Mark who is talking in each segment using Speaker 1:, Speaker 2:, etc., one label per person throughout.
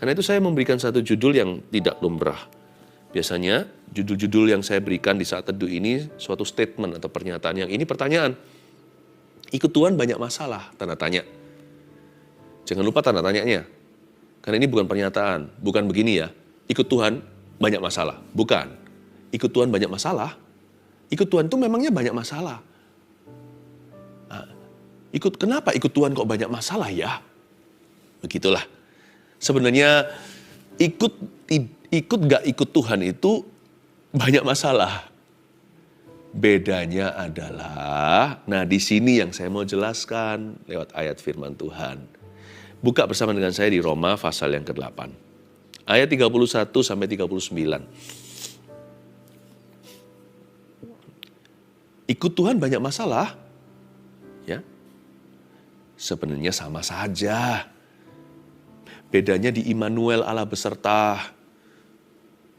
Speaker 1: Karena itu saya memberikan satu judul yang tidak lumrah. Biasanya judul-judul yang saya berikan di saat teduh ini suatu statement atau pernyataan. Yang ini pertanyaan. Ikut Tuhan banyak masalah, tanda tanya. Jangan lupa tanda tanyanya. Karena ini bukan pernyataan, bukan begini ya. Ikut Tuhan banyak masalah, bukan. Ikut Tuhan banyak masalah. Ikut Tuhan itu memangnya banyak masalah. Nah, kenapa ikut Tuhan kok banyak masalah ya? Begitulah. Sebenarnya ikut gak ikut Tuhan itu banyak masalah. Bedanya adalah, nah di sini yang saya mau jelaskan lewat ayat firman Tuhan. Buka bersama dengan saya di Roma pasal yang ke-8. Ayat 31 sampai 39. Ikut Tuhan banyak masalah. Ya. Sebenarnya sama saja. Bedanya di Immanuel, Allah beserta.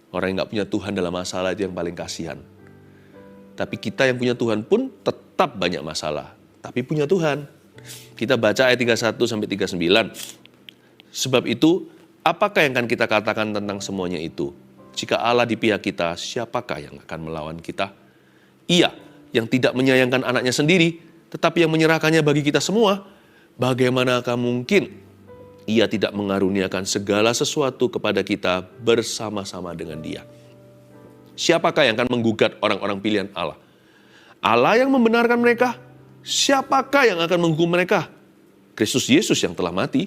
Speaker 1: Orang yang gak punya Tuhan dalam masalah itu yang paling kasihan. Tapi kita yang punya Tuhan pun tetap banyak masalah. Tapi punya Tuhan. Kita baca ayat 31 sampai 39. Sebab itu, apakah yang akan kita katakan tentang semuanya itu? Jika Allah di pihak kita, siapakah yang akan melawan kita? Ia yang tidak menyayangkan anaknya sendiri, tetapi yang menyerahkannya bagi kita semua. Bagaimanakah mungkin Ia tidak mengaruniakan segala sesuatu kepada kita bersama-sama dengan Dia? Siapakah yang akan menggugat orang-orang pilihan Allah? Allah yang membenarkan mereka? Siapakah yang akan menghukum mereka? Kristus Yesus yang telah mati,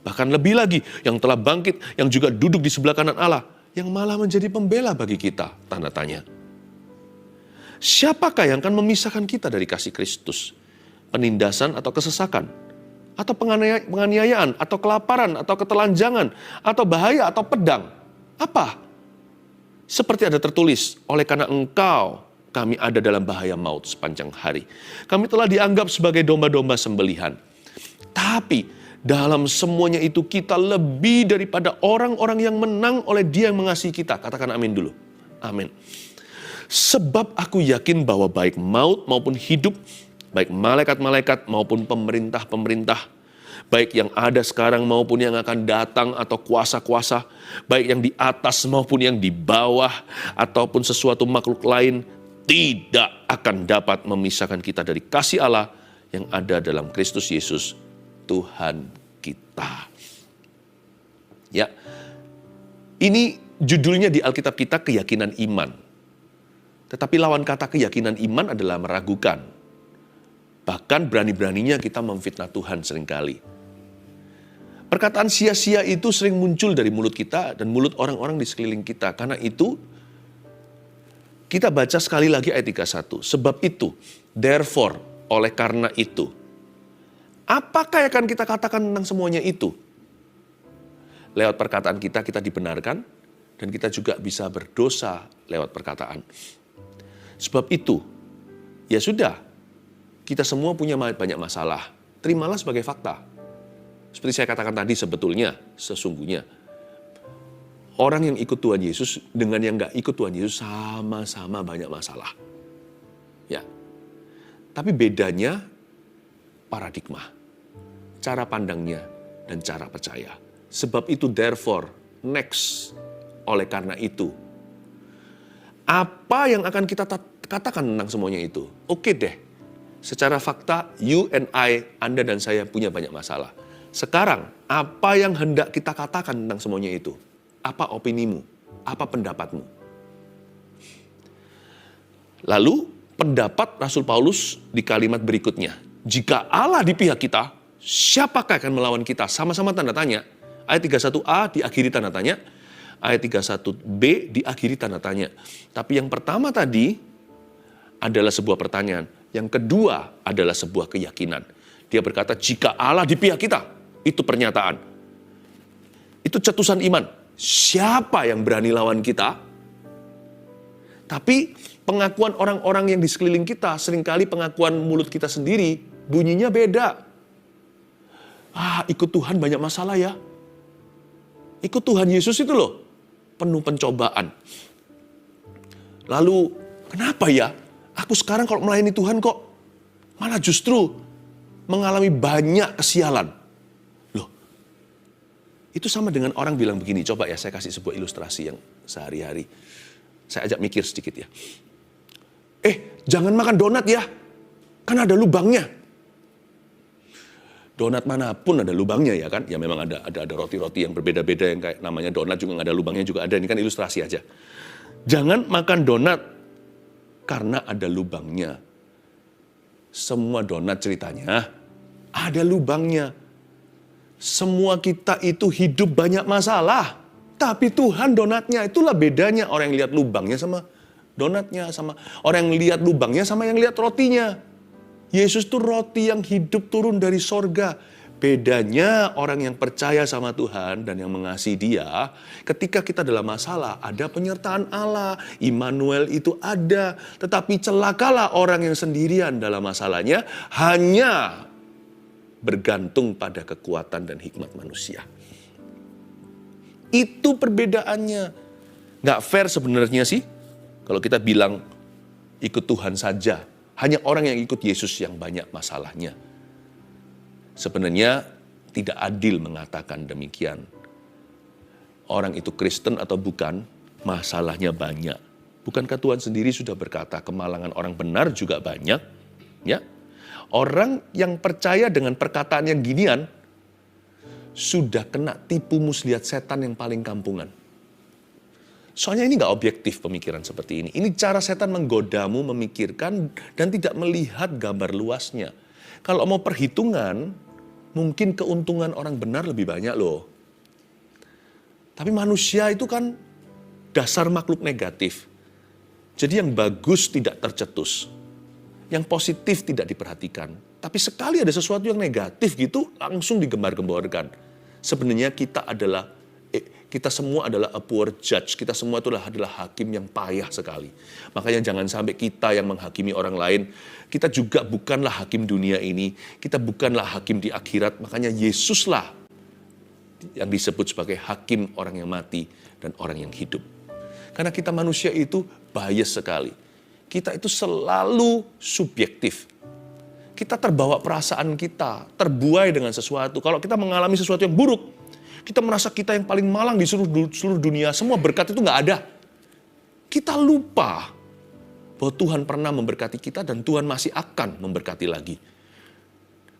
Speaker 1: bahkan lebih lagi yang telah bangkit, yang juga duduk di sebelah kanan Allah, yang malah menjadi pembela bagi kita, tanda tanya. Siapakah yang akan memisahkan kita dari kasih Kristus? Penindasan atau kesesakan? Atau penganiayaan, atau kelaparan, atau ketelanjangan, atau bahaya, atau pedang? Apa? Seperti ada tertulis, oleh karena engkau, kami ada dalam bahaya maut sepanjang hari. Kami telah dianggap sebagai domba-domba sembelihan. Tapi dalam semuanya itu kita lebih daripada orang-orang yang menang oleh Dia yang mengasihi kita. Katakan amin dulu. Amin. Sebab aku yakin bahwa baik maut maupun hidup, baik malaikat-malaikat maupun pemerintah-pemerintah, baik yang ada sekarang maupun yang akan datang atau kuasa-kuasa, baik yang di atas maupun yang di bawah, ataupun sesuatu makhluk lain, tidak akan dapat memisahkan kita dari kasih Allah yang ada dalam Kristus Yesus, Tuhan kita. Ya, ini judulnya di Alkitab kita keyakinan iman. Tetapi lawan kata keyakinan iman adalah meragukan. Bahkan berani-beraninya kita memfitnah Tuhan seringkali. Perkataan sia-sia itu sering muncul dari mulut kita dan mulut orang-orang di sekeliling kita. Karena itu, kita baca sekali lagi ayat 31. Sebab itu, therefore, oleh karena itu. Apakah yang akan kita katakan tentang semuanya itu? Lewat perkataan kita dibenarkan, dan kita juga bisa berdosa lewat perkataan. Sebab itu, ya sudah, kita semua punya banyak masalah. Terimalah sebagai fakta. Seperti saya katakan tadi, sebetulnya, sesungguhnya, orang yang ikut Tuhan Yesus dengan yang gak ikut Tuhan Yesus sama-sama banyak masalah. Ya. Tapi bedanya paradigma, cara pandangnya, dan cara percaya. Sebab itu, therefore, next, oleh karena itu. Apa yang akan kita katakan tentang semuanya itu? Oke deh, secara fakta, you and I, Anda dan saya punya banyak masalah. Sekarang, apa yang hendak kita katakan tentang semuanya itu? Apa opinimu? Apa pendapatmu? Lalu, pendapat Rasul Paulus di kalimat berikutnya. Jika Allah di pihak kita, siapakah akan melawan kita? Sama-sama tanda tanya. Ayat 31a diakhiri tanda tanya. Ayat 31b diakhiri tanda tanya. Tapi yang pertama tadi adalah sebuah pertanyaan. Yang kedua adalah sebuah keyakinan. Dia berkata, jika Allah di pihak kita, itu pernyataan. Itu cetusan iman. Siapa yang berani lawan kita? Tapi pengakuan orang-orang yang di sekeliling kita, seringkali pengakuan mulut kita sendiri, bunyinya beda. Ikut Tuhan banyak masalah ya. Ikut Tuhan Yesus itu loh, penuh pencobaan. Lalu, kenapa ya? Aku sekarang kalau melayani Tuhan kok malah justru mengalami banyak kesialan. Loh, Itu sama dengan orang bilang begini, coba ya saya kasih sebuah ilustrasi yang sehari-hari. Saya ajak mikir sedikit ya. Jangan makan donat ya, kan ada lubangnya. Donat manapun ada lubangnya ya kan. Ya memang ada roti-roti yang berbeda-beda yang kayak namanya donat juga nggak ada lubangnya juga ada. Ini kan ilustrasi aja. Jangan makan donat karena ada lubangnya. Semua donat ceritanya ada lubangnya. Semua kita itu hidup banyak masalah. Tapi Tuhan donatnya, itulah bedanya orang yang lihat lubangnya sama donatnya. Sama orang yang lihat lubangnya sama yang lihat rotinya. Yesus itu roti yang hidup turun dari sorga. Bedanya orang yang percaya sama Tuhan dan yang mengasihi Dia, ketika kita dalam masalah, ada penyertaan Allah. Immanuel itu ada. Tetapi celakalah orang yang sendirian dalam masalahnya, hanya bergantung pada kekuatan dan hikmat manusia. Itu perbedaannya. Nggak fair sebenarnya sih, kalau kita bilang ikut Tuhan saja. Hanya orang yang ikut Yesus yang banyak masalahnya. Sebenarnya tidak adil mengatakan demikian. Orang itu Kristen atau bukan, masalahnya banyak. Bukankah Tuhan sendiri sudah berkata kemalangan orang benar juga banyak? Ya. Orang yang percaya dengan perkataan yang ginian, sudah kena tipu muslihat setan yang paling kampungan. Soalnya ini nggak objektif pemikiran seperti ini. Ini cara setan menggodamu memikirkan dan tidak melihat gambar luasnya. Kalau mau perhitungan, mungkin keuntungan orang benar lebih banyak loh. Tapi manusia itu kan dasar makhluk negatif. Jadi yang bagus tidak tercetus. Yang positif tidak diperhatikan. Tapi sekali ada sesuatu yang negatif gitu, langsung digembar-gemborkan. Sebenarnya kita semua adalah a poor judge. Kita semua itu adalah hakim yang payah sekali. Makanya jangan sampai kita yang menghakimi orang lain. Kita juga bukanlah hakim dunia ini. Kita bukanlah hakim di akhirat. Makanya Yesuslah yang disebut sebagai hakim orang yang mati dan orang yang hidup. Karena kita manusia itu bias sekali. Kita itu selalu subjektif. Kita terbawa perasaan kita, terbuai dengan sesuatu. Kalau kita mengalami sesuatu yang buruk, kita merasa kita yang paling malang di seluruh dunia. Semua berkat itu nggak ada. Kita lupa bahwa Tuhan pernah memberkati kita dan Tuhan masih akan memberkati lagi.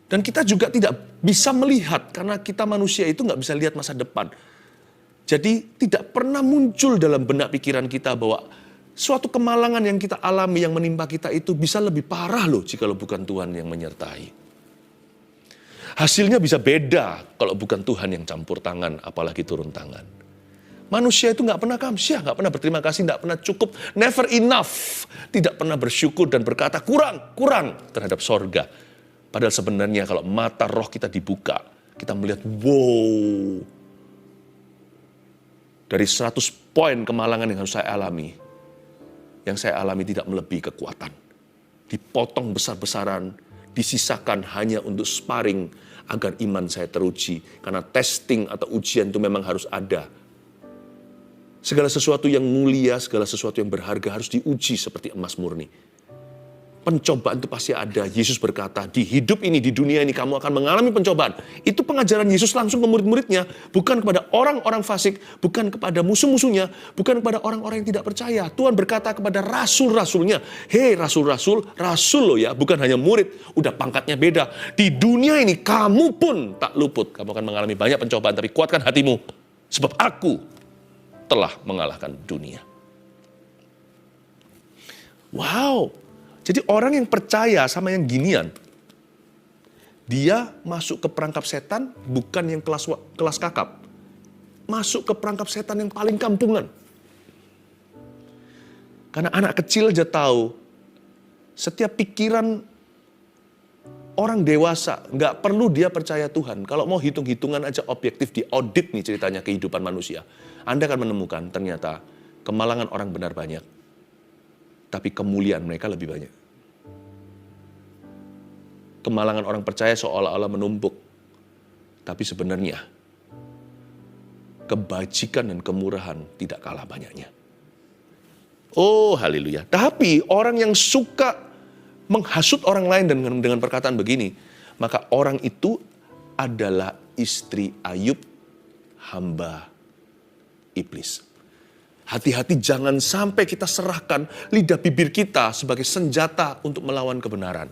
Speaker 1: Dan kita juga tidak bisa melihat karena kita manusia itu nggak bisa lihat masa depan. Jadi tidak pernah muncul dalam benak pikiran kita bahwa suatu kemalangan yang kita alami, yang menimpa kita itu bisa lebih parah loh jikalau bukan Tuhan yang menyertai. Hasilnya bisa beda kalau bukan Tuhan yang campur tangan, apalagi turun tangan. Manusia itu nggak pernah kamsyah, nggak pernah berterima kasih, nggak pernah cukup, never enough. Tidak pernah bersyukur dan berkata kurang terhadap sorga. Padahal sebenarnya kalau mata roh kita dibuka, kita melihat wow. Dari 100 poin kemalangan yang harus saya alami, yang saya alami tidak melebihi kekuatan. Dipotong besar-besaran, disisakan hanya untuk sparring agar iman saya teruji. Karena testing atau ujian itu memang harus ada. Segala sesuatu yang mulia, segala sesuatu yang berharga harus diuji seperti emas murni. Pencobaan itu pasti ada. Yesus berkata, di hidup ini, di dunia ini kamu akan mengalami pencobaan. Itu pengajaran Yesus langsung ke murid-muridnya. Bukan kepada orang-orang fasik, bukan kepada musuh-musuhnya, bukan kepada orang-orang yang tidak percaya. Tuhan berkata kepada rasul-rasulnya, hei rasul-rasul, rasul loh ya, bukan hanya murid. Udah pangkatnya beda. Di dunia ini kamu pun tak luput. Kamu akan mengalami banyak pencobaan, tapi kuatkan hatimu. Sebab aku telah mengalahkan dunia. Wow. Jadi orang yang percaya sama yang ginian, dia masuk ke perangkap setan bukan yang kelas kakap. Masuk ke perangkap setan yang paling kampungan. Karena anak kecil aja tahu, setiap pikiran orang dewasa, nggak perlu dia percaya Tuhan. Kalau mau hitung-hitungan aja objektif, diaudit nih ceritanya kehidupan manusia. Anda akan menemukan ternyata kemalangan orang benar banyak. Tapi kemuliaan mereka lebih banyak. Kemalangan orang percaya seolah-olah menumpuk. Tapi sebenarnya, kebajikan dan kemurahan tidak kalah banyaknya. Oh haleluya. Tapi orang yang suka menghasut orang lain dengan perkataan begini, maka orang itu adalah istri Ayub, hamba iblis. Hati-hati jangan sampai kita serahkan lidah bibir kita sebagai senjata untuk melawan kebenaran.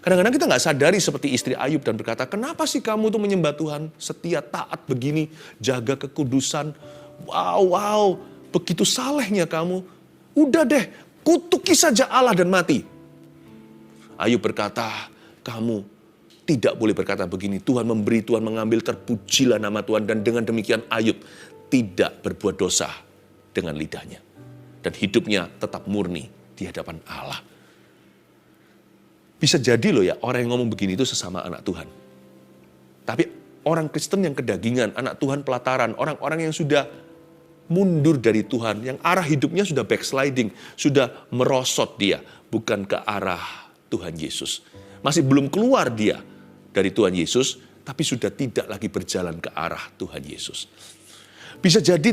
Speaker 1: Kadang-kadang kita nggak sadari seperti istri Ayub dan berkata, kenapa sih kamu tuh menyembah Tuhan, setia, taat begini, jaga kekudusan. Wow, begitu salehnya kamu. Udah deh, kutuki saja Allah dan mati. Ayub berkata, kamu tidak boleh berkata begini, Tuhan memberi, Tuhan mengambil, terpujilah nama Tuhan. Dan dengan demikian Ayub tidak berbuat dosa dengan lidahnya. Dan hidupnya tetap murni di hadapan Allah. Bisa jadi loh ya, orang yang ngomong begini itu sesama anak Tuhan. Tapi orang Kristen yang kedagingan, anak Tuhan pelataran, orang-orang yang sudah mundur dari Tuhan, yang arah hidupnya sudah backsliding, sudah merosot dia, bukan ke arah Tuhan Yesus. Masih belum keluar dia dari Tuhan Yesus, tapi sudah tidak lagi berjalan ke arah Tuhan Yesus. Bisa jadi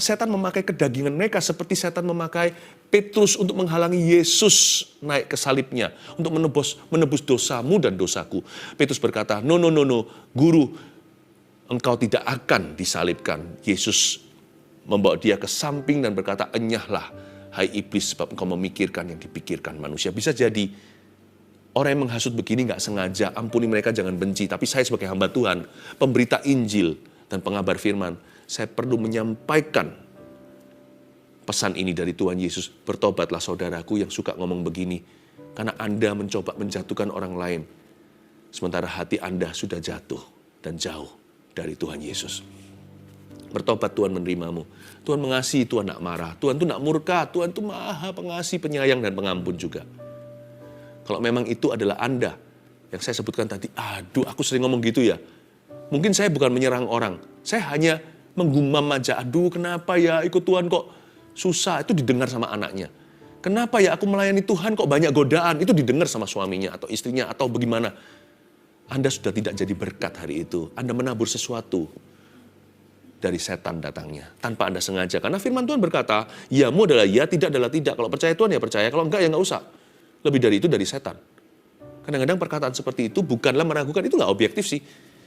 Speaker 1: setan memakai kedagingan mereka seperti setan memakai Petrus untuk menghalangi Yesus naik ke salibnya. Untuk menebus dosamu dan dosaku. Petrus berkata, no, guru, engkau tidak akan disalibkan. Yesus membawa dia ke samping dan berkata, enyahlah, hai iblis, sebab engkau memikirkan yang dipikirkan manusia. Bisa jadi orang yang menghasut begini gak sengaja, ampuni mereka, jangan benci. Tapi saya sebagai hamba Tuhan, pemberita Injil dan pengabar firman, saya perlu menyampaikan pesan ini dari Tuhan Yesus. Bertobatlah saudaraku yang suka ngomong begini. Karena Anda mencoba menjatuhkan orang lain. Sementara hati Anda sudah jatuh dan jauh dari Tuhan Yesus. Bertobat, Tuhan menerimamu. Tuhan mengasihi, Tuhan tak marah. Tuhan itu tak murka, Tuhan itu maha pengasih, penyayang dan pengampun juga. Kalau memang itu adalah Anda yang saya sebutkan tadi, aduh aku sering ngomong gitu ya. Mungkin saya bukan menyerang orang. Saya hanya menggumam aja, aduh kenapa ya ikut Tuhan kok susah, itu didengar sama anaknya. Kenapa ya aku melayani Tuhan kok banyak godaan, itu didengar sama suaminya atau istrinya atau bagaimana. Anda sudah tidak jadi berkat hari itu, Anda menabur sesuatu dari setan datangnya, tanpa Anda sengaja. Karena firman Tuhan berkata, yamu adalah ya, tidak adalah tidak. Kalau percaya Tuhan ya percaya, kalau enggak ya enggak usah. Lebih dari itu dari setan. Kadang-kadang perkataan seperti itu bukanlah meragukan, itu enggak objektif sih.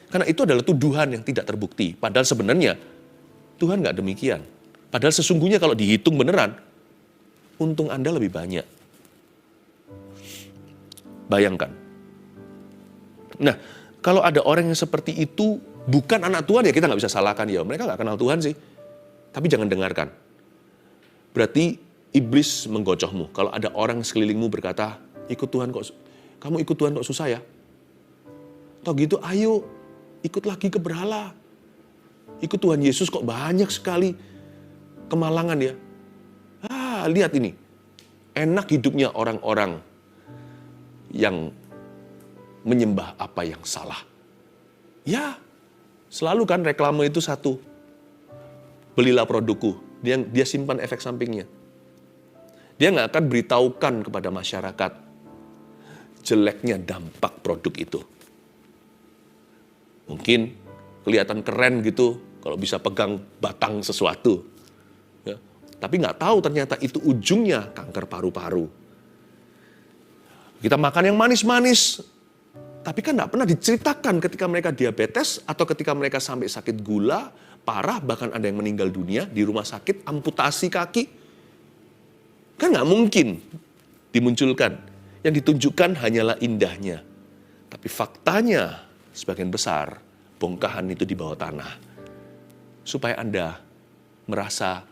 Speaker 1: Karena itu adalah tuduhan yang tidak terbukti. Padahal sebenarnya Tuhan nggak demikian. Padahal sesungguhnya kalau dihitung beneran, untung Anda lebih banyak. Bayangkan. Nah, kalau ada orang yang seperti itu, bukan anak Tuhan ya kita nggak bisa salahkan. Ya mereka nggak kenal Tuhan sih. Tapi jangan dengarkan. Berarti iblis menggocohmu. Kalau ada orang sekelilingmu berkata, ikut Tuhan kok, kamu ikut Tuhan kok susah ya? Atau gitu, ayo ikut lagi ke berhala. Ikut Tuhan Yesus kok banyak sekali kemalangan ya. Lihat ini. Enak hidupnya orang-orang yang menyembah apa yang salah. Ya, selalu kan reklame itu satu. Belilah produkku. Dia simpan efek sampingnya. Dia nggak akan beritahukan kepada masyarakat jeleknya dampak produk itu. Mungkin kelihatan keren gitu kalau bisa pegang batang sesuatu. Ya. Tapi nggak tahu ternyata itu ujungnya kanker paru-paru. Kita makan yang manis-manis, tapi kan nggak pernah diceritakan ketika mereka diabetes atau ketika mereka sampai sakit gula, parah, bahkan ada yang meninggal dunia di rumah sakit, amputasi kaki. Kan nggak mungkin dimunculkan. Yang ditunjukkan hanyalah indahnya. Tapi faktanya, sebagian besar, bongkahan itu di bawah tanah. Supaya Anda merasa,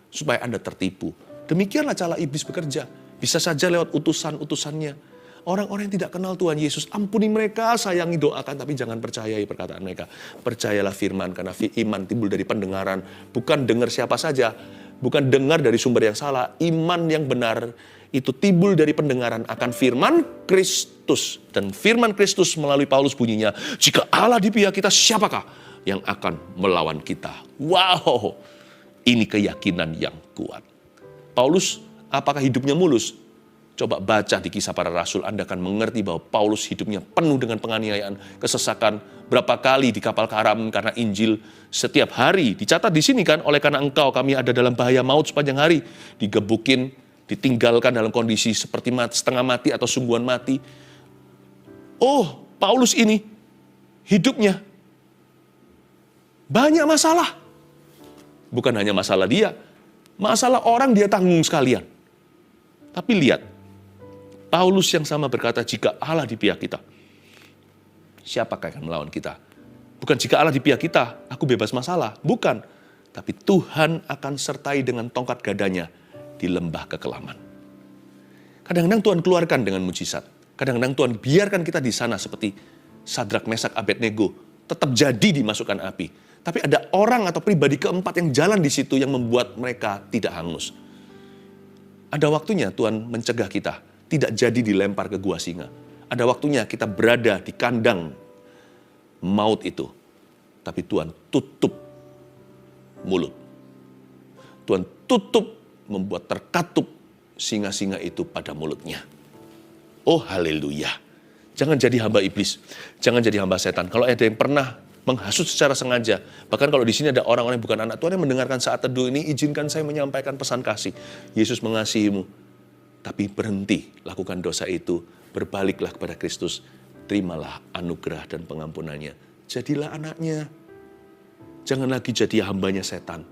Speaker 1: supaya Anda tertipu. Demikianlah cara iblis bekerja. Bisa saja lewat utusan-utusannya. Orang-orang yang tidak kenal Tuhan Yesus, ampuni mereka, sayangi, doakan, tapi jangan percayai perkataan mereka. Percayalah firman, karena iman timbul dari pendengaran. Bukan dengar siapa saja, bukan dengar dari sumber yang salah. Iman yang benar itu timbul dari pendengaran akan firman Kristus. Dan firman Kristus melalui Paulus bunyinya, jika Allah di pihak kita, siapakah yang akan melawan kita? Wow, ini keyakinan yang kuat. Paulus, apakah hidupnya mulus? Coba baca di Kisah Para Rasul, Anda akan mengerti bahwa Paulus hidupnya penuh dengan penganiayaan, kesesakan. Berapa kali di kapal karam karena Injil, setiap hari. Dicatat di sini kan, oleh karena engkau kami ada dalam bahaya maut sepanjang hari. Digebukin, ditinggalkan dalam kondisi seperti setengah mati atau sungguhan mati. Oh, Paulus ini hidupnya banyak masalah. Bukan hanya masalah dia, masalah orang dia tanggung sekalian. Tapi lihat, Paulus yang sama berkata, jika Allah di pihak kita, siapakah yang melawan kita? Bukan jika Allah di pihak kita, aku bebas masalah. Bukan. Tapi Tuhan akan sertai dengan tongkat gadanya di lembah kekelaman. Kadang-kadang Tuhan keluarkan dengan mujizat. Kadang-kadang Tuhan biarkan kita di sana seperti Sadrak, Mesak, Abednego. Tetap jadi dimasukkan api. Tapi ada orang atau pribadi keempat yang jalan di situ yang membuat mereka tidak hangus. Ada waktunya Tuhan mencegah kita tidak jadi dilempar ke gua singa. Ada waktunya kita berada di kandang maut itu. Tapi Tuhan tutup mulut. Tuhan tutup, membuat terkatup singa-singa itu pada mulutnya. Oh haleluya. Jangan jadi hamba iblis. Jangan jadi hamba setan. Kalau ada yang pernah menghasut secara sengaja. Bahkan kalau di sini ada orang-orang yang bukan anak Tuhan yang mendengarkan saat teduh ini, izinkan saya menyampaikan pesan kasih. Yesus mengasihimu. Tapi berhenti lakukan dosa itu. Berbaliklah kepada Kristus. Terimalah anugerah dan pengampunannya. Jadilah anaknya. Jangan lagi jadi hambanya setan.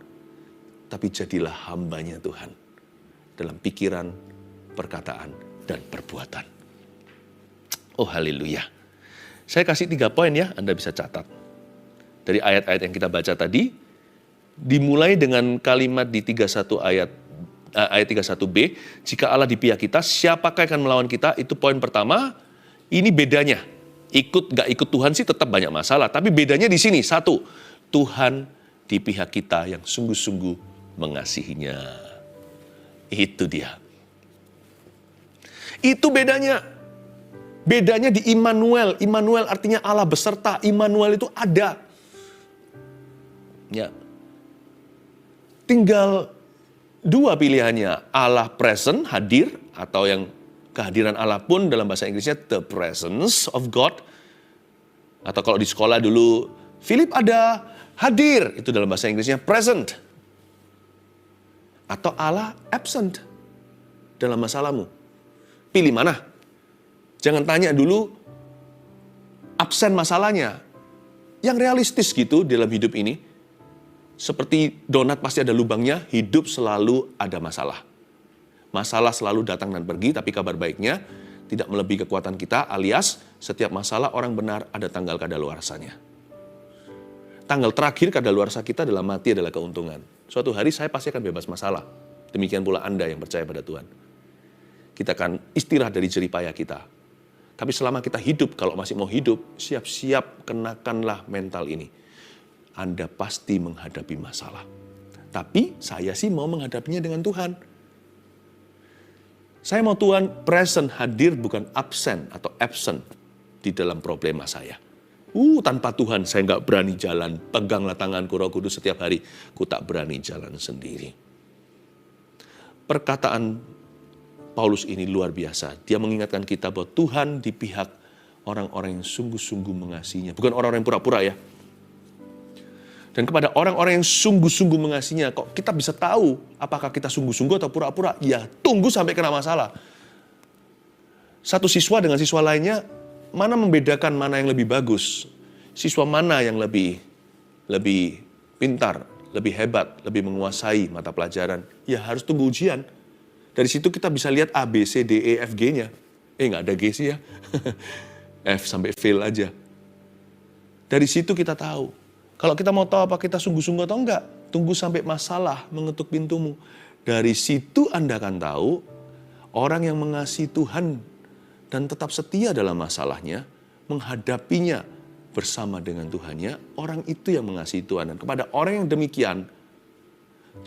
Speaker 1: Tapi jadilah hambanya Tuhan. Dalam pikiran, perkataan, dan perbuatan. Oh haleluya. Saya kasih 3 poin ya, Anda bisa catat. Dari ayat-ayat yang kita baca tadi, dimulai dengan kalimat di 31 ayat 31b, jika Allah di pihak kita, siapakah yang akan melawan kita? Itu poin pertama. Ini bedanya. Gak ikut Tuhan sih tetap banyak masalah. Tapi bedanya di sini. 1, Tuhan di pihak kita yang sungguh-sungguh mengasihinya. Itu dia. Itu bedanya. Bedanya di Immanuel. Immanuel artinya Allah beserta. Immanuel itu ada. Ya. Tinggal 2 pilihannya. Allah present, hadir. Atau yang kehadiran Allah pun dalam bahasa Inggrisnya the presence of God. Atau kalau di sekolah dulu, Philip ada, hadir. Itu dalam bahasa Inggrisnya present. Atau Allah absent dalam masalahmu. Pilih mana? Jangan tanya dulu absen masalahnya. Yang realistis gitu dalam hidup ini. Seperti donat pasti ada lubangnya, hidup selalu ada masalah. Masalah selalu datang dan pergi, tapi kabar baiknya tidak melebihi kekuatan kita, alias setiap masalah orang benar ada tanggal kadaluarsanya. Tanggal terakhir kadaluarsa kita dalam mati adalah keuntungan. Suatu hari saya pasti akan bebas masalah. Demikian pula Anda yang percaya pada Tuhan. Kita akan istirahat dari jerih payah kita. Tapi selama kita hidup, kalau masih mau hidup, siap-siap kenakanlah mental ini. Anda pasti menghadapi masalah. Tapi saya sih mau menghadapinya dengan Tuhan. Saya mau Tuhan present, hadir, bukan absen atau absent di dalam problema saya. Tanpa Tuhan saya nggak berani jalan. Peganglah tanganku Roh Kudus setiap hari. Ku tak berani jalan sendiri. Perkataan Paulus ini luar biasa. Dia mengingatkan kita bahwa Tuhan di pihak orang-orang yang sungguh-sungguh mengasihinya. Bukan orang-orang yang pura-pura ya. Dan kepada orang-orang yang sungguh-sungguh mengasihinya, kok kita bisa tahu apakah kita sungguh-sungguh atau pura-pura? Ya, tunggu sampai kena masalah. Satu siswa dengan siswa lainnya, mana membedakan mana yang lebih bagus? Siswa mana yang lebih pintar, lebih hebat, lebih menguasai mata pelajaran? Ya harus tunggu ujian. Dari situ kita bisa lihat A, B, C, D, E, F, G-nya. Nggak ada G sih ya. F sampai fail aja. Dari situ kita tahu. Kalau kita mau tahu apa kita sungguh-sungguh atau enggak, tunggu sampai masalah mengetuk pintumu. Dari situ Anda akan tahu orang yang mengasihi Tuhan dan tetap setia dalam masalahnya, menghadapinya bersama dengan Tuhannya, orang itu yang mengasihi Tuhan. Dan kepada orang yang demikian,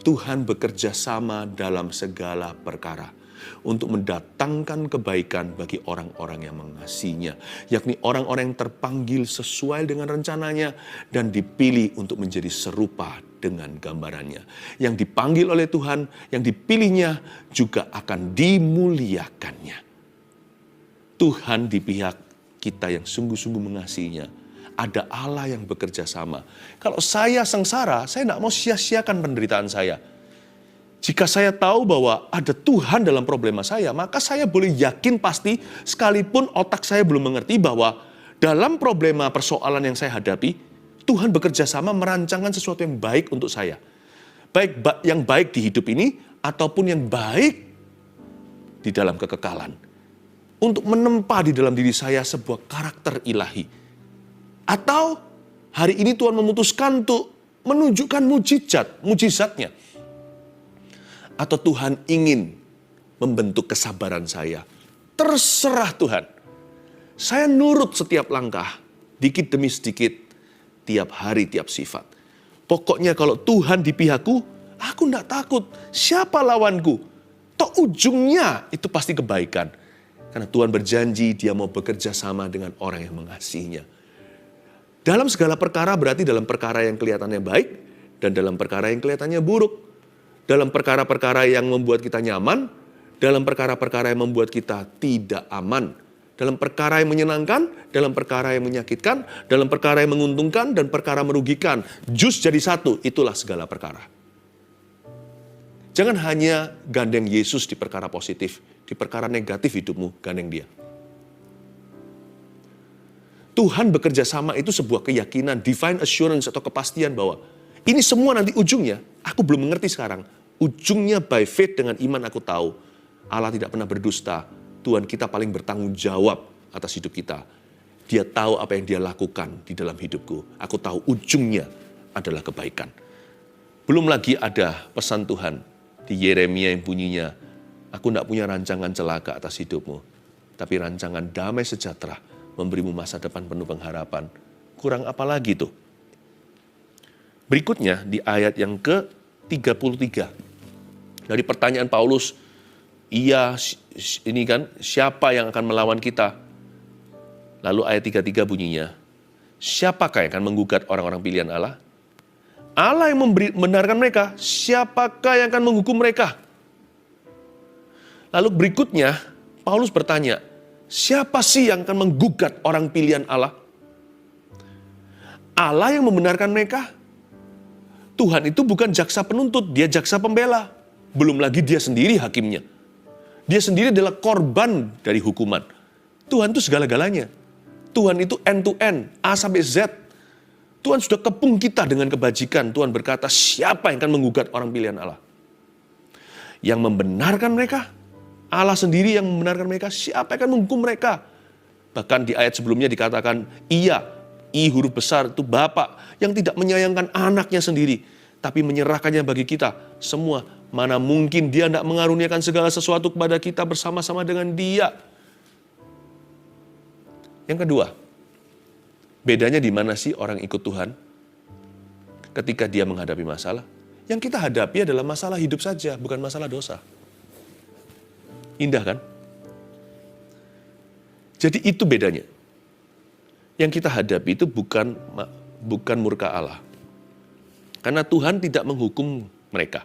Speaker 1: Tuhan bekerja sama dalam segala perkara untuk mendatangkan kebaikan bagi orang-orang yang mengasihinya, yakni orang-orang yang terpanggil sesuai dengan rencananya dan dipilih untuk menjadi serupa dengan gambarannya. Yang dipanggil oleh Tuhan, yang dipilihnya juga akan dimuliakannya. Tuhan di pihak kita yang sungguh-sungguh mengasihinya. Ada Allah yang bekerja sama. Kalau saya sengsara, saya tidak mau sia-siakan penderitaan saya. Jika saya tahu bahwa ada Tuhan dalam problema saya, maka saya boleh yakin pasti sekalipun otak saya belum mengerti bahwa dalam problema persoalan yang saya hadapi, Tuhan bekerja sama merancangkan sesuatu yang baik untuk saya. Baik yang baik di hidup ini, ataupun yang baik di dalam kekekalan. Untuk menempa di dalam diri saya sebuah karakter ilahi. Atau hari ini Tuhan memutuskan untuk menunjukkan mujizatnya. Atau Tuhan ingin membentuk kesabaran saya. Terserah Tuhan. Saya nurut setiap langkah, dikit demi sedikit, tiap hari, tiap sifat. Pokoknya kalau Tuhan di pihakku, aku tidak takut. Siapa lawanku? Toh ujungnya itu pasti kebaikan. Karena Tuhan berjanji dia mau bekerja sama dengan orang yang mengasihinya. Dalam segala perkara berarti dalam perkara yang kelihatannya baik dan dalam perkara yang kelihatannya buruk. Dalam perkara-perkara yang membuat kita nyaman, dalam perkara-perkara yang membuat kita tidak aman. Dalam perkara yang menyenangkan, dalam perkara yang menyakitkan, dalam perkara yang menguntungkan dan perkara merugikan. Jus jadi satu, itulah segala perkara. Jangan hanya gandeng Yesus di perkara positif, di perkara negatif hidupmu, gandeng dia. Tuhan bekerja sama itu sebuah keyakinan, divine assurance atau kepastian bahwa ini semua nanti ujungnya, aku belum mengerti sekarang. Ujungnya by faith dengan iman aku tahu, Allah tidak pernah berdusta. Tuhan kita paling bertanggung jawab atas hidup kita. Dia tahu apa yang dia lakukan di dalam hidupku. Aku tahu ujungnya adalah kebaikan. Belum lagi ada pesan Tuhan di Yeremia yang bunyinya, aku tidak punya rancangan celaka atas hidupmu, tapi rancangan damai sejahtera, memberimu masa depan penuh pengharapan. Kurang apa lagi tuh? Berikutnya di ayat yang ke-33. Dari pertanyaan Paulus, ini kan siapa yang akan melawan kita? Lalu ayat 33 bunyinya, siapakah yang akan menggugat orang-orang pilihan Allah? Allah yang membenarkan mereka, siapakah yang akan menghukum mereka? Lalu berikutnya, Paulus bertanya, siapa sih yang akan menggugat orang pilihan Allah? Allah yang membenarkan mereka. Tuhan itu bukan jaksa penuntut, dia jaksa pembela. Belum lagi dia sendiri hakimnya. Dia sendiri adalah korban dari hukuman. Tuhan itu segala-galanya. Tuhan itu end to end, A sampai Z. Tuhan sudah kepung kita dengan kebajikan. Tuhan berkata, siapa yang akan menggugat orang pilihan Allah? Yang membenarkan mereka, Allah sendiri yang membenarkan mereka, siapa yang akan menghukum mereka? Bahkan di ayat sebelumnya dikatakan, ia, I huruf besar itu Bapa yang tidak menyayangkan anaknya sendiri, tapi menyerahkannya bagi kita semua. Mana mungkin dia tidak mengaruniakan segala sesuatu kepada kita bersama-sama dengan dia. Yang kedua, bedanya di mana sih orang ikut Tuhan ketika dia menghadapi masalah? Yang kita hadapi adalah masalah hidup saja, bukan masalah dosa. Indah kan? Jadi itu bedanya. Yang kita hadapi itu bukan murka Allah. Karena Tuhan tidak menghukum mereka.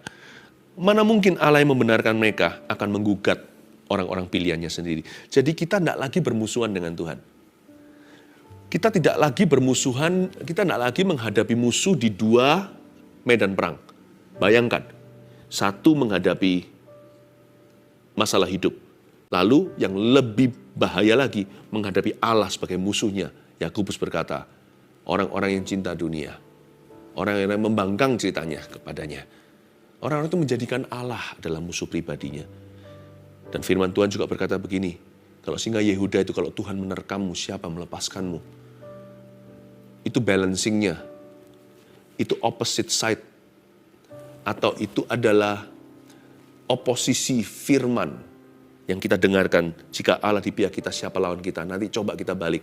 Speaker 1: Mana mungkin Allah yang membenarkan mereka akan menggugat orang-orang pilihannya sendiri. Jadi kita tidak lagi bermusuhan dengan Tuhan. Kita tidak lagi bermusuhan, kita tidak lagi menghadapi musuh di dua medan perang. Bayangkan, satu menghadapi masalah hidup. Lalu yang lebih bahaya lagi, menghadapi Allah sebagai musuhnya. Yakobus berkata, orang-orang yang cinta dunia, orang yang membangkang ceritanya kepadanya. Orang-orang itu menjadikan Allah adalah musuh pribadinya. Dan firman Tuhan juga berkata begini, kalau singa Yehuda itu kalau Tuhan menerkammu, siapa melepaskanmu? Itu balancingnya, itu opposite side, atau itu adalah oposisi firman yang kita dengarkan. Jika Allah di pihak kita, siapa lawan kita? Nanti coba kita balik.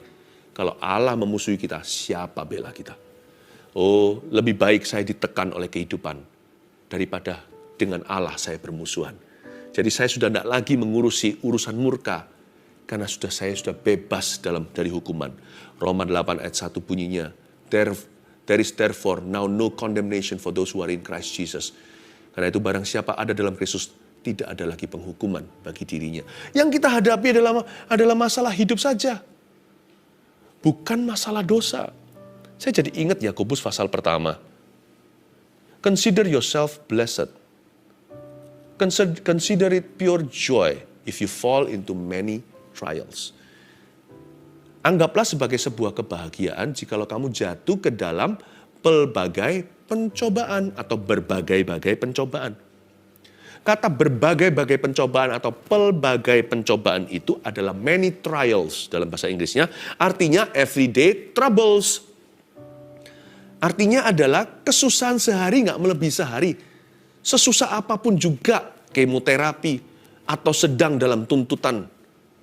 Speaker 1: Kalau Allah memusuhi kita, siapa bela kita? Oh, lebih baik saya ditekan oleh kehidupan daripada dengan Allah saya bermusuhan. Jadi saya sudah tidak lagi mengurusi urusan murka, karena saya sudah bebas dari hukuman. Roma 8 ayat 1 bunyinya, there is therefore now no condemnation for those who are in Christ Jesus. Karena itu barang siapa ada dalam Kristus, tidak ada lagi penghukuman bagi dirinya. Yang kita hadapi adalah masalah hidup saja, bukan masalah dosa. Saya jadi ingat Yakobus pasal pertama. Consider yourself blessed. Consider it pure joy if you fall into many trials. Anggaplah sebagai sebuah kebahagiaan jikalau kamu jatuh ke dalam pelbagai pencobaan atau berbagai-bagai pencobaan. Kata berbagai-bagai pencobaan atau pelbagai pencobaan itu adalah many trials dalam bahasa Inggrisnya. Artinya everyday troubles. Artinya adalah kesusahan sehari nggak melebihi sehari. Sesusah apapun juga kemoterapi atau sedang dalam tuntutan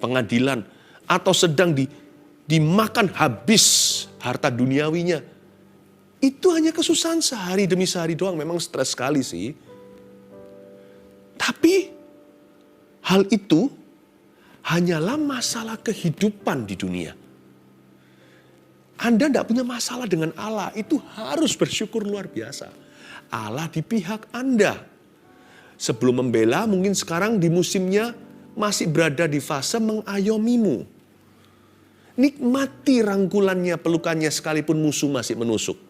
Speaker 1: pengadilan atau sedang dimakan habis harta duniawinya. Itu hanya kesusahan sehari demi sehari doang. Memang stres sekali sih. Tapi hal itu hanyalah masalah kehidupan di dunia. Anda tidak punya masalah dengan Allah, itu harus bersyukur luar biasa. Allah di pihak Anda. Sebelum membela, mungkin sekarang di musimnya masih berada di fase mengayomimu. Nikmati rangkulannya, pelukannya sekalipun musuh masih menusuk.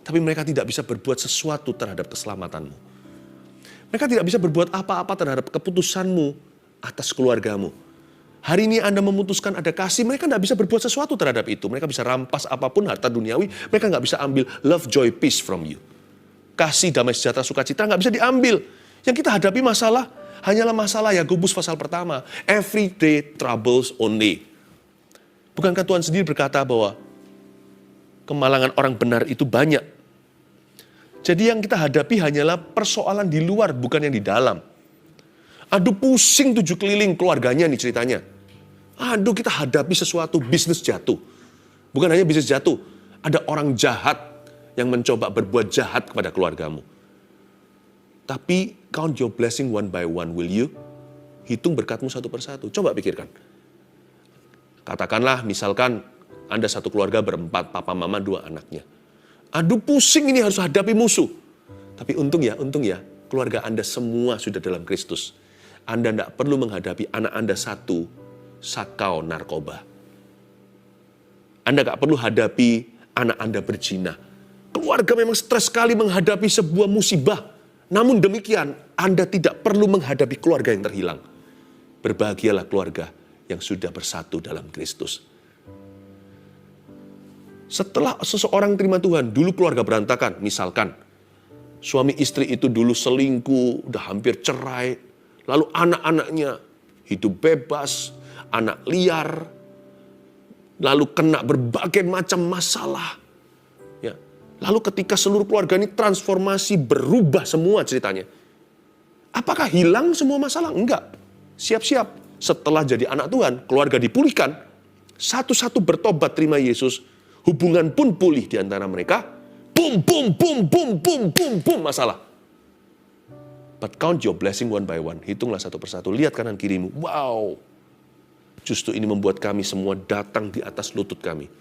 Speaker 1: Tapi mereka tidak bisa berbuat sesuatu terhadap keselamatanmu. Mereka tidak bisa berbuat apa-apa terhadap keputusanmu atas keluargamu. Hari ini Anda memutuskan ada kasih, mereka tidak bisa berbuat sesuatu terhadap itu. Mereka bisa rampas apapun harta duniawi, mereka nggak bisa ambil love, joy, peace from you. Kasih, damai, sejahtera, sukacita nggak bisa diambil. Yang kita hadapi masalah, hanyalah masalah Yakobus pasal pertama. Everyday troubles only. Bukankah Tuhan sendiri berkata bahwa kemalangan orang benar itu banyak. Jadi yang kita hadapi hanyalah persoalan di luar, bukan yang di dalam. Aduh pusing 7 keliling keluarganya nih ceritanya. Aduh kita hadapi sesuatu, bisnis jatuh. Bukan hanya bisnis jatuh, ada orang jahat yang mencoba berbuat jahat kepada keluargamu. Tapi count your blessing one by one, will you? Hitung berkatmu satu persatu. Coba pikirkan. Katakanlah misalkan Anda satu keluarga berempat, papa, mama, 2 anaknya. Aduh pusing ini harus hadapi musuh. Tapi untung ya, keluarga Anda semua sudah dalam Kristus. Anda tidak perlu menghadapi anak Anda satu sakau narkoba. Anda tidak perlu hadapi anak Anda berzina. Keluarga memang stres sekali menghadapi sebuah musibah. Namun demikian, Anda tidak perlu menghadapi keluarga yang terhilang. Berbahagialah keluarga yang sudah bersatu dalam Kristus. Setelah seseorang terima Tuhan, dulu keluarga berantakan. Misalkan, suami istri itu dulu selingkuh, udah hampir cerai. Lalu anak-anaknya hidup bebas, anak liar. Lalu kena berbagai macam masalah. Ya. Lalu ketika seluruh keluarga ini transformasi, berubah semua ceritanya. Apakah hilang semua masalah? Enggak. Siap-siap. Setelah jadi anak Tuhan, keluarga dipulihkan. Satu-satu bertobat terima Yesus. Hubungan pun pulih di antara mereka. Boom, boom, boom, boom, boom, boom, boom, masalah. But count your blessing one by one. Hitunglah satu persatu. Lihat kanan kirimu. Wow. Justru ini membuat kami semua datang di atas lutut kami.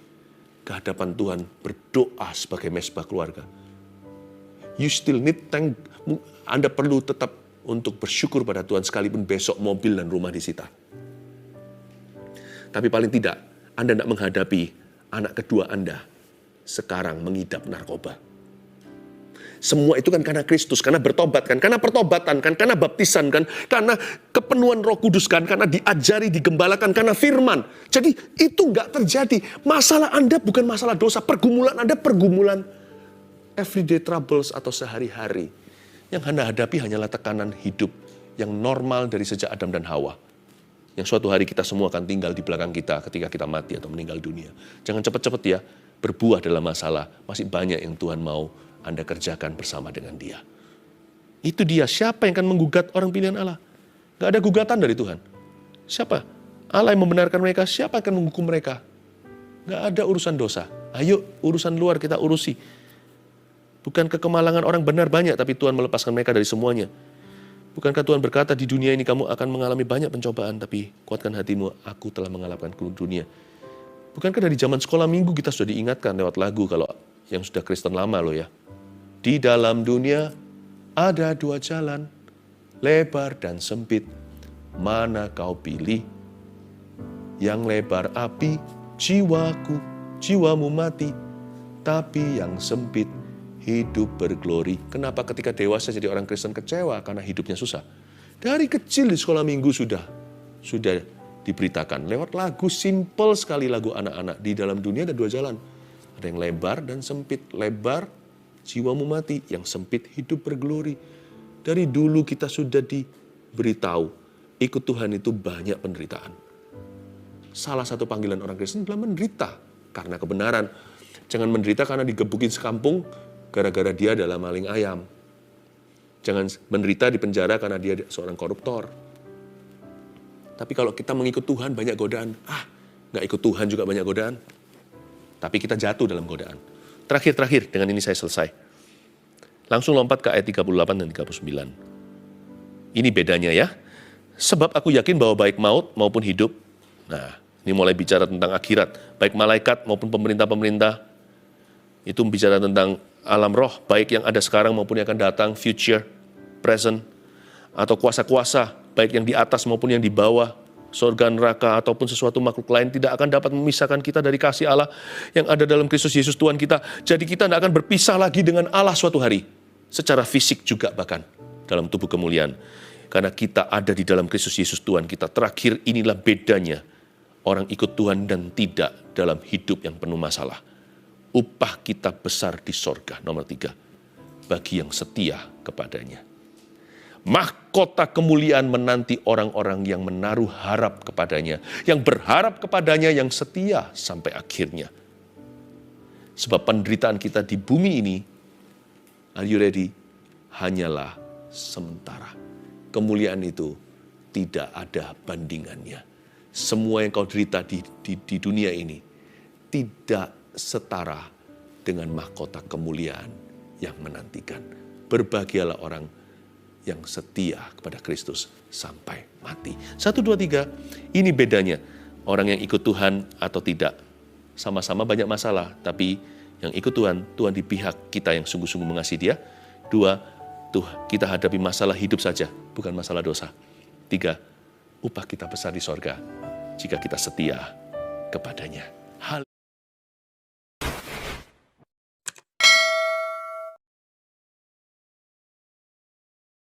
Speaker 1: Ke hadapan Tuhan berdoa sebagai mesbah keluarga. You still need thank. Anda perlu tetap untuk bersyukur pada Tuhan sekalipun besok mobil dan rumah disita. Tapi paling tidak, Anda tidak menghadapi anak kedua Anda sekarang mengidap narkoba. Semua itu kan karena Kristus, karena bertobat kan, karena pertobatan kan, karena baptisan kan, karena kepenuhan Roh Kudus kan, karena diajari, digembalakan, karena firman. Jadi itu nggak terjadi. Masalah Anda bukan masalah dosa, pergumulan Anda pergumulan everyday troubles atau sehari-hari. Yang Anda hadapi hanyalah tekanan hidup yang normal dari sejak Adam dan Hawa. Yang suatu hari kita semua akan tinggal di belakang kita ketika kita mati atau meninggal dunia. Jangan cepat-cepat ya, berbuah dalam masalah. Masih banyak yang Tuhan mau Anda kerjakan bersama dengan Dia. Itu dia, siapa yang akan menggugat orang pilihan Allah? Gak ada gugatan dari Tuhan. Siapa? Allah yang membenarkan mereka, siapa yang akan menghukum mereka? Gak ada urusan dosa. Ayo, urusan luar kita urusi. Bukan kekemalangan orang benar banyak, tapi Tuhan melepaskan mereka dari semuanya. Bukankah Tuhan berkata di dunia ini kamu akan mengalami banyak pencobaan, tapi kuatkan hatimu, aku telah mengalahkan dunia. Bukankah dari zaman sekolah minggu kita sudah diingatkan lewat lagu kalau yang sudah Kristen lama loh ya. Di dalam dunia ada 2 jalan, lebar dan sempit. Mana kau pilih? Yang lebar api, jiwamu mati. Tapi yang sempit, hidup berglori. Kenapa ketika dewasa jadi orang Kristen kecewa? Karena hidupnya susah. Dari kecil di sekolah minggu sudah diberitakan lewat lagu simple sekali, lagu anak-anak. Di dalam dunia ada dua jalan. Ada yang lebar dan sempit. Lebar, jiwamu mati. Yang sempit, hidup berglori. Dari dulu kita sudah diberitahu, ikut Tuhan itu banyak penderitaan. Salah satu panggilan orang Kristen adalah menderita karena kebenaran. Jangan menderita karena digebukin sekampung gara-gara dia adalah maling ayam. Jangan menderita di penjara karena dia seorang koruptor. Tapi kalau kita mengikut Tuhan banyak godaan. Nggak ikut Tuhan juga banyak godaan. Tapi kita jatuh dalam godaan. Terakhir, dengan ini saya selesai. Langsung lompat ke ayat 38 dan 39. Ini bedanya ya. Sebab aku yakin bahwa baik maut maupun hidup. Nah, ini mulai bicara tentang akhirat. Baik malaikat maupun pemerintah-pemerintah. Itu bicara tentang alam roh. Baik yang ada sekarang maupun yang akan datang. Future, present. Atau kuasa-kuasa. Baik yang di atas maupun yang di bawah. Surga, neraka, ataupun sesuatu makhluk lain tidak akan dapat memisahkan kita dari kasih Allah yang ada dalam Kristus Yesus Tuhan kita. Jadi kita tidak akan berpisah lagi dengan Allah suatu hari. Secara fisik juga bahkan dalam tubuh kemuliaan. Karena kita ada di dalam Kristus Yesus Tuhan kita. Terakhir inilah bedanya orang ikut Tuhan dan tidak dalam hidup yang penuh masalah. Upah kita besar di sorga. Nomor 3. Bagi yang setia kepadanya. Mahkota kemuliaan menanti orang-orang yang menaruh harap kepadanya. Yang berharap kepadanya, yang setia sampai akhirnya. Sebab penderitaan kita di bumi ini, are you ready? Hanyalah sementara. Kemuliaan itu tidak ada bandingannya. Semua yang kau derita di dunia ini tidak setara dengan mahkota kemuliaan yang menantikan. Berbahagialah orang yang setia kepada Kristus sampai mati. 1, 2, 3, ini bedanya. Orang yang ikut Tuhan atau tidak. Sama-sama banyak masalah, tapi yang ikut Tuhan, Tuhan di pihak kita yang sungguh-sungguh mengasihi Dia. 2, kita hadapi masalah hidup saja, bukan masalah dosa. 3, upah kita besar di sorga jika kita setia kepadanya.